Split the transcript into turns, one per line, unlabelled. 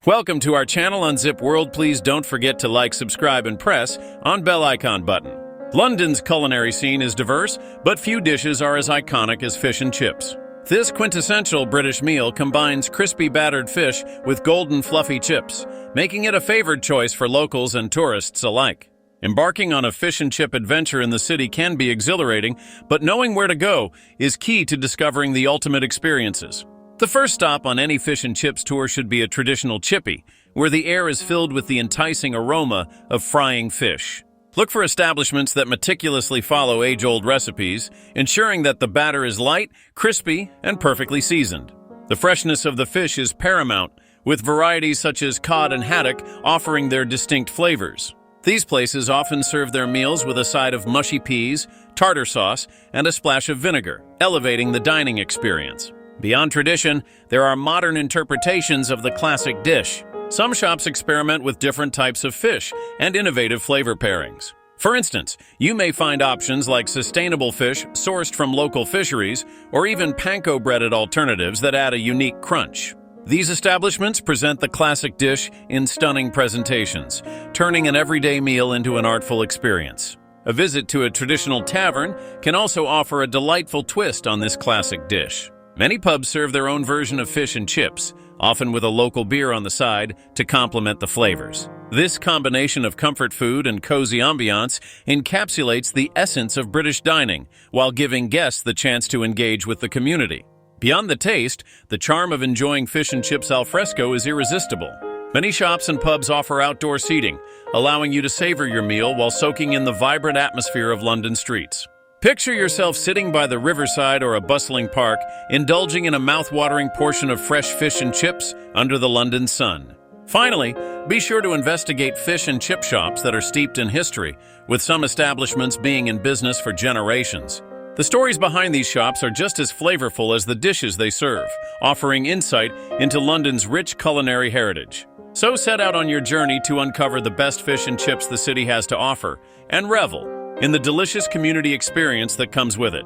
Welcome to our channel on Zip World. Please don't forget to like, subscribe, and press on bell icon button. London's culinary scene is diverse, but few dishes are as iconic as fish and chips. This quintessential British meal combines crispy battered fish with golden fluffy chips, making it a favored choice for locals and tourists alike. Embarking on a fish and chip adventure in the city can be exhilarating, but knowing where to go is key to discovering the ultimate experiences. The first stop on any fish and chips tour should be a traditional chippy, where the air is filled with the enticing aroma of frying fish. Look for establishments that meticulously follow age-old recipes, ensuring that the batter is light, crispy, and perfectly seasoned. The freshness of the fish is paramount, with varieties such as cod and haddock offering their distinct flavors. These places often serve their meals with a side of mushy peas, tartar sauce, and a splash of vinegar, elevating the dining experience. Beyond tradition, there are modern interpretations of the classic dish. Some shops experiment with different types of fish and innovative flavor pairings. For instance, you may find options like sustainable fish sourced from local fisheries or even panko-breaded alternatives that add a unique crunch. These establishments present the classic dish in stunning presentations, turning an everyday meal into an artful experience. A visit to a traditional tavern can also offer a delightful twist on this classic dish. Many pubs serve their own version of fish and chips, often with a local beer on the side to complement the flavors. This combination of comfort food and cozy ambiance encapsulates the essence of British dining, while giving guests the chance to engage with the community. Beyond the taste, the charm of enjoying fish and chips al fresco is irresistible. Many shops and pubs offer outdoor seating, allowing you to savor your meal while soaking in the vibrant atmosphere of London streets. Picture yourself sitting by the riverside or a bustling park, indulging in a mouth-watering portion of fresh fish and chips under the London sun. Finally, be sure to investigate fish and chip shops that are steeped in history, with some establishments being in business for generations. The stories behind these shops are just as flavorful as the dishes they serve, offering insight into London's rich culinary heritage. So set out on your journey to uncover the best fish and chips the city has to offer, and revel in the delicious community experience that comes with it.